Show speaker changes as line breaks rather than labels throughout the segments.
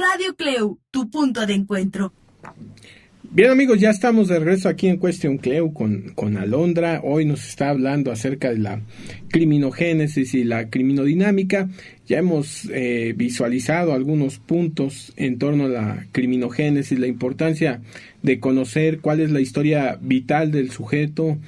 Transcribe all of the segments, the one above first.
Radio CLEU, tu punto de encuentro.
Bien, amigos, ya estamos de regreso aquí en Cuestión CLEU con Alondra. Hoy nos está hablando acerca de la criminogénesis y la criminodinámica. Ya hemos visualizado algunos puntos en torno a la criminogénesis, la importancia de conocer cuál es la historia vital del sujeto,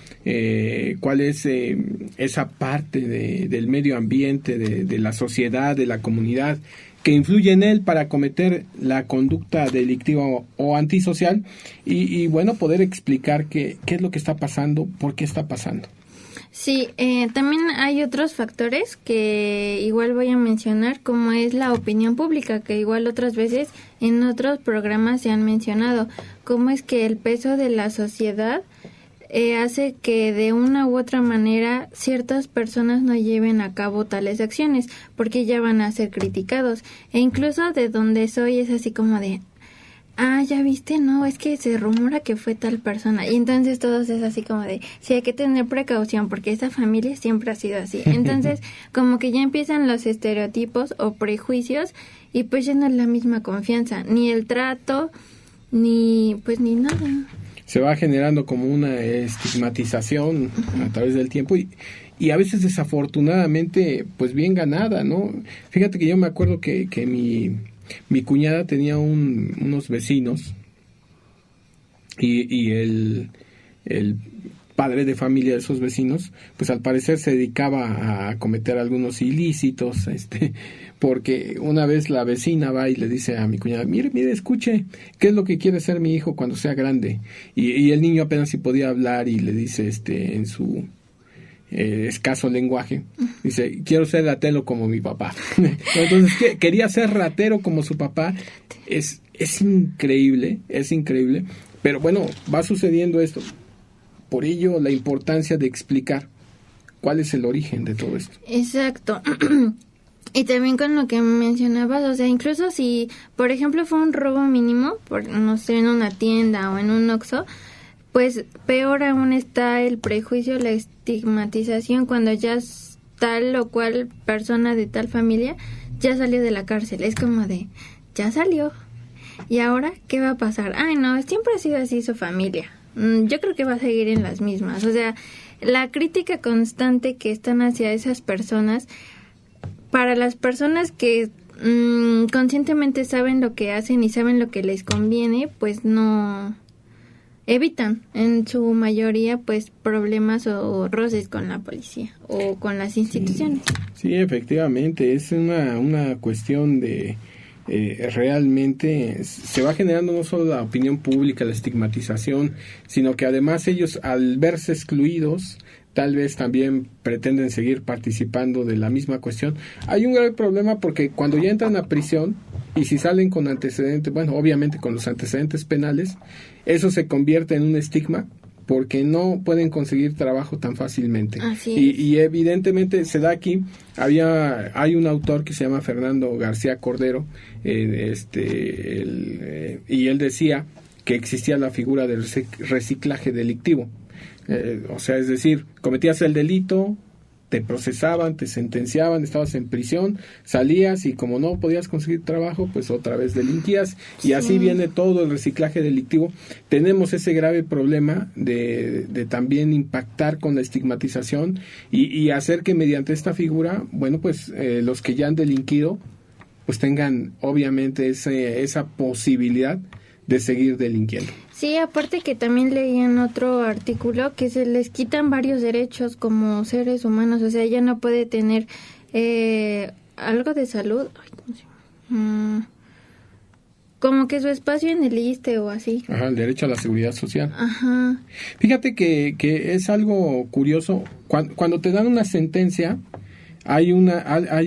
cuál es esa parte del medio ambiente, de la sociedad, de la comunidad, que influye en él para cometer la conducta delictiva o antisocial y bueno, poder explicar qué es lo que está pasando, por qué está pasando.
Sí, también hay otros factores que igual voy a mencionar, como es la opinión pública, que igual otras veces en otros programas se han mencionado, cómo es que el peso de la sociedad hace que de una u otra manera ciertas personas no lleven a cabo tales acciones, porque ya van a ser criticados. E incluso de donde soy es así como de, ya viste, no, es que se rumora que fue tal persona. Y entonces todos es así como de, sí, hay que tener precaución porque esa familia siempre ha sido así. Entonces, como que ya empiezan los estereotipos o prejuicios y pues ya no es la misma confianza, ni el trato, ni nada.
Se va generando como una estigmatización a través del tiempo y a veces desafortunadamente pues bien ganada, ¿no? Fíjate que yo me acuerdo que mi cuñada tenía unos vecinos y el padre de familia de esos vecinos pues al parecer se dedicaba a cometer algunos ilícitos, porque una vez la vecina va y le dice a mi cuñada, mire, escuche, ¿qué es lo que quiere ser mi hijo cuando sea grande? Y el niño apenas si podía hablar y le dice en su escaso lenguaje, dice, quiero ser ratero como mi papá. Entonces, quería ser ratero como su papá. Es increíble, pero bueno, va sucediendo esto. Por ello, la importancia de explicar cuál es el origen de todo esto.
Exacto. Y también con lo que mencionabas, o sea, incluso si, por ejemplo, fue un robo mínimo, no sé, en una tienda o en un Oxxo, pues peor aún está el prejuicio, la estigmatización cuando ya tal o cual persona de tal familia ya salió de la cárcel. Es como de, ya salió. ¿Y ahora qué va a pasar? Ay, no, siempre ha sido así su familia. Yo creo que va a seguir en las mismas. O sea, la crítica constante que están hacia esas personas, para las personas que conscientemente saben lo que hacen y saben lo que les conviene, pues no evitan en su mayoría pues problemas o roces con la policía o con las instituciones.
Sí, efectivamente, es una cuestión de realmente se va generando no solo la opinión pública, la estigmatización, sino que además ellos al verse excluidos tal vez también pretenden seguir participando de la misma cuestión. Hay un grave problema porque cuando ya entran a prisión y si salen con antecedentes, bueno, obviamente con los antecedentes penales, eso se convierte en un estigma porque no pueden conseguir trabajo tan fácilmente. Y evidentemente se da aquí. Hay un autor que se llama Fernando García Cordero, y él decía que existía la figura del reciclaje delictivo. O sea, es decir, cometías el delito, te procesaban, te sentenciaban, estabas en prisión, salías y como no podías conseguir trabajo, pues otra vez delinquías y así viene todo el reciclaje delictivo. Tenemos ese grave problema de también impactar con la estigmatización y hacer que mediante esta figura, bueno, pues los que ya han delinquido, pues tengan obviamente esa posibilidad de seguir delinquiendo.
Sí, aparte que también leí en otro artículo que se les quitan varios derechos como seres humanos, o sea, ya no puede tener algo de salud, como que su espacio en el ISSSTE o así.
Ajá, el derecho a la seguridad social.
Ajá.
Fíjate que es algo curioso, cuando te dan una sentencia, hay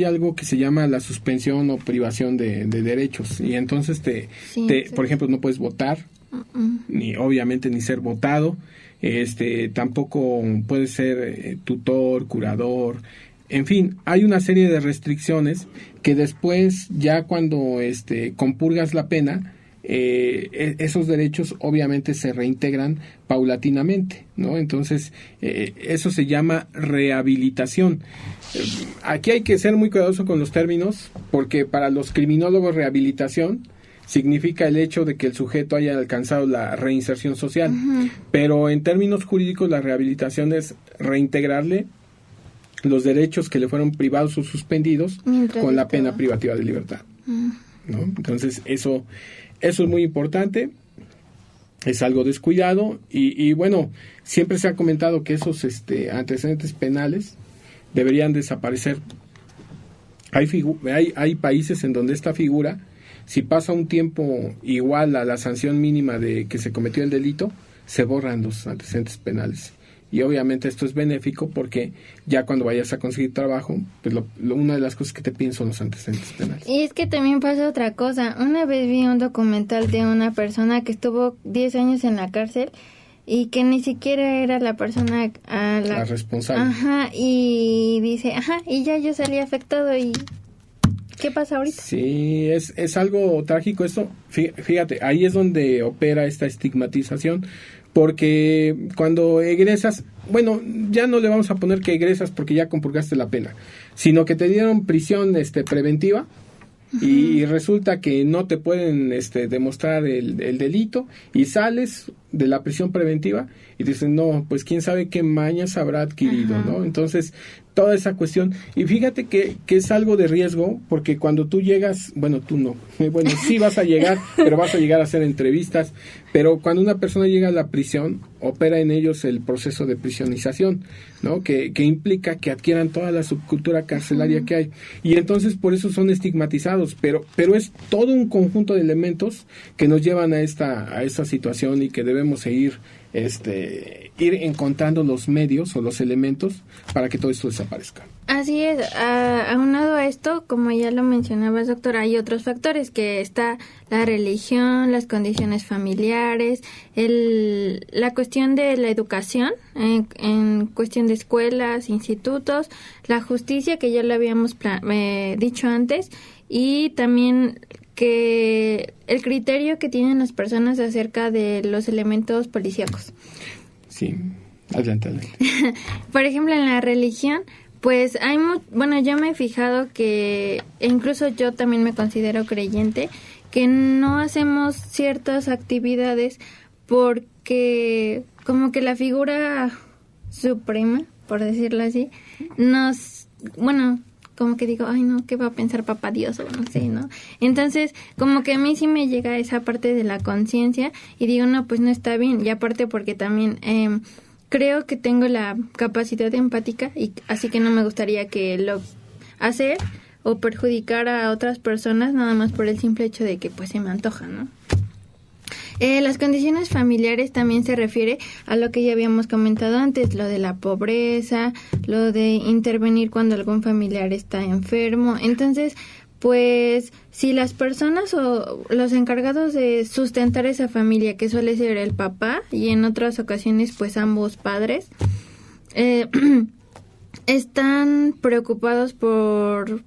algo que se llama la suspensión o privación de derechos y entonces por ejemplo, no puedes votar, ni obviamente ni ser votado, tampoco puedes ser tutor, curador, en fin, hay una serie de restricciones que después ya cuando compurgas la pena, esos derechos obviamente se reintegran paulatinamente, ¿no? Entonces, eso se llama rehabilitación. Aquí hay que ser muy cuidadoso con los términos, porque para los criminólogos rehabilitación significa el hecho de que el sujeto haya alcanzado la reinserción social. Pero en términos jurídicos, la rehabilitación es reintegrarle los derechos que le fueron privados o suspendidos con la pena privativa de libertad. ¿No? Entonces, eso es muy importante. Es algo descuidado y bueno, siempre se ha comentado que esos antecedentes penales deberían desaparecer. Hay países en donde esta figura, si pasa un tiempo igual a la sanción mínima de que se cometió el delito, se borran los antecedentes penales. Y obviamente esto es benéfico porque ya cuando vayas a conseguir trabajo, pues una de las cosas que te piden son los antecedentes penales.
Y es que también pasa otra cosa. Una vez vi un documental de una persona que estuvo 10 años en la cárcel y que ni siquiera era la persona la responsable. Ajá, y dice, y ya yo salí afectado y... ¿qué pasa ahorita?
Sí, es algo trágico esto. Fíjate, ahí es donde opera esta estigmatización, porque cuando egresas, bueno, ya no le vamos a poner que egresas porque ya compurgaste la pena, sino que te dieron prisión preventiva. Y resulta que no te pueden demostrar el delito y sales de la prisión preventiva y dicen, no, pues quién sabe qué mañas habrá adquirido, ¿no? Entonces, toda esa cuestión, y fíjate que es algo de riesgo, porque cuando tú llegas, bueno, tú no, bueno, sí vas a llegar, pero vas a llegar a hacer entrevistas, pero cuando una persona llega a la prisión, opera en ellos el proceso de prisionización, ¿no? Que implica que adquieran toda la subcultura carcelaria que hay, y entonces por eso son estigmatizados, pero es todo un conjunto de elementos que nos llevan a esta situación y que debemos seguir ir encontrando los medios o los elementos para que todo esto desaparezca.
Así es, aunado a esto, como ya lo mencionabas, doctor, hay otros factores, que está la religión, las condiciones familiares, la cuestión de la educación, en cuestión de escuelas, institutos, la justicia, que ya lo habíamos dicho antes, y también que el criterio que tienen las personas acerca de los elementos policíacos.
Sí, adelante.
Por ejemplo, en la religión, pues hay yo me he fijado que, incluso yo también me considero creyente, que no hacemos ciertas actividades porque como que la figura suprema, por decirlo así, como que digo, ay no, ¿qué va a pensar papá Dios? O no sé, ¿no? Entonces, como que a mí sí me llega esa parte de la conciencia y digo, no, pues no está bien. Y aparte porque también creo que tengo la capacidad empática y así que no me gustaría que lo hacer o perjudicar a otras personas nada más por el simple hecho de que pues se me antoja, ¿no? Las condiciones familiares también se refiere a lo que ya habíamos comentado antes, lo de la pobreza, lo de intervenir cuando algún familiar está enfermo. Entonces, pues, si las personas o los encargados de sustentar esa familia, que suele ser el papá y en otras ocasiones, pues, ambos padres, están preocupados por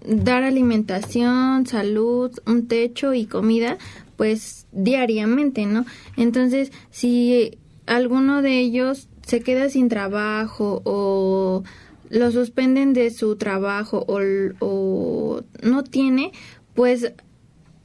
dar alimentación, salud, un techo y comida, pues diariamente, ¿no? Entonces, si alguno de ellos se queda sin trabajo o lo suspenden de su trabajo o no tiene, pues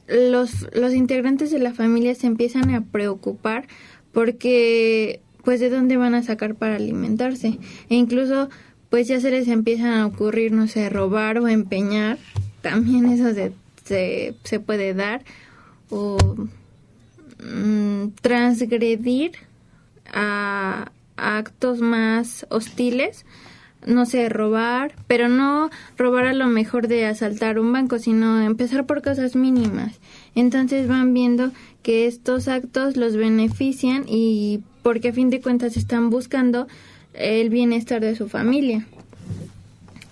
los integrantes de la familia se empiezan a preocupar porque, pues, ¿de dónde van a sacar para alimentarse? E incluso, pues, ya se les empiezan a ocurrir, no sé, robar o empeñar, también eso se puede dar, o transgredir a actos más hostiles, no sé, robar, pero no robar a lo mejor de asaltar un banco, sino empezar por cosas mínimas. Entonces van viendo que estos actos los benefician y porque a fin de cuentas están buscando el bienestar de su familia.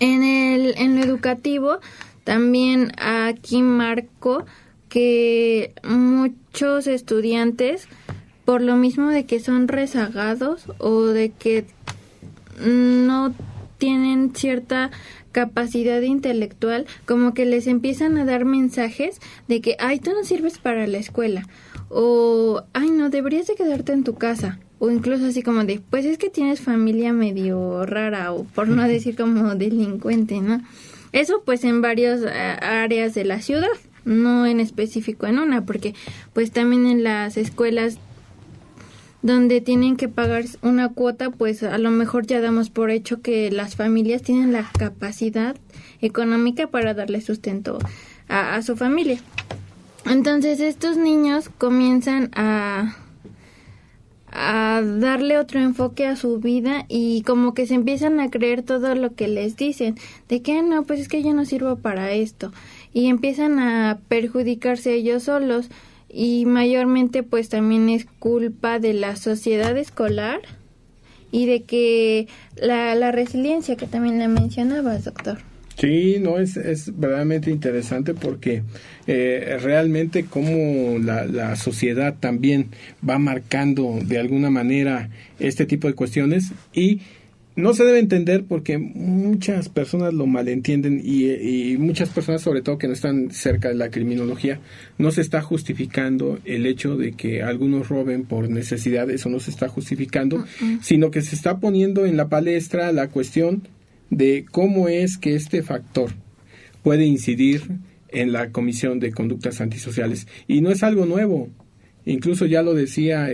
En lo educativo, también aquí marco que muchos estudiantes, por lo mismo de que son rezagados o de que no tienen cierta capacidad intelectual, como que les empiezan a dar mensajes de que, ay, tú no sirves para la escuela, o, ay, no, deberías de quedarte en tu casa, o incluso así como de, pues es que tienes familia medio rara, o por no decir como delincuente, ¿no? Eso pues en varias áreas de la ciudad. no en específico en una, porque pues también en las escuelas donde tienen que pagar una cuota, pues a lo mejor ya damos por hecho que las familias tienen la capacidad económica para darle sustento a su familia. Entonces estos niños comienzan a darle otro enfoque a su vida y como que se empiezan a creer todo lo que les dicen, de que no, pues es que yo no sirvo para esto, y empiezan a perjudicarse ellos solos, y mayormente pues también es culpa de la sociedad escolar y de que la resiliencia que también la mencionabas, doctor.
Sí, no, es verdaderamente interesante porque realmente como la sociedad también va marcando de alguna manera este tipo de cuestiones, y no se debe entender porque muchas personas lo malentienden y muchas personas, sobre todo que no están cerca de la criminología, no se está justificando el hecho de que algunos roben por necesidad, eso no se está justificando, sino que se está poniendo en la palestra la cuestión de cómo es que este factor puede incidir en la comisión de conductas antisociales. Y no es algo nuevo, incluso ya lo decía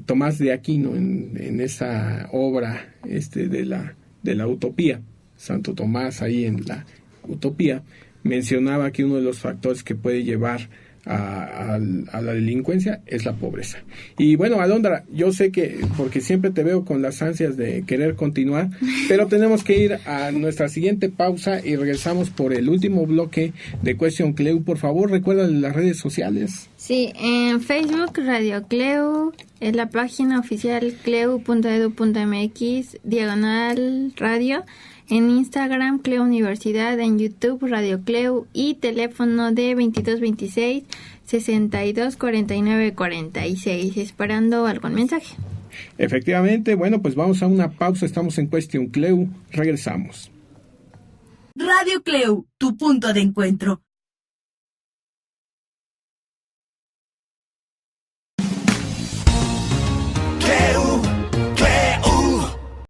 Tomás de Aquino en esa obra de la utopía. Santo Tomás, ahí en la utopía, mencionaba que uno de los factores que puede llevar a la delincuencia es la pobreza. Y bueno, Alondra, yo sé que, porque siempre te veo con las ansias de querer continuar, pero tenemos que ir a nuestra siguiente pausa y regresamos por el último bloque de Cuestión CLEU. Por favor, recuerda las redes sociales.
Sí, en Facebook Radio CLEU, en la página oficial cleu.edu.mx/radio, en Instagram CLEU Universidad, en YouTube Radio CLEU y teléfono de 2226 624946, esperando algún mensaje.
Efectivamente, bueno, pues vamos a una pausa, estamos en Cuestión CLEU, regresamos.
Radio CLEU, tu punto de encuentro.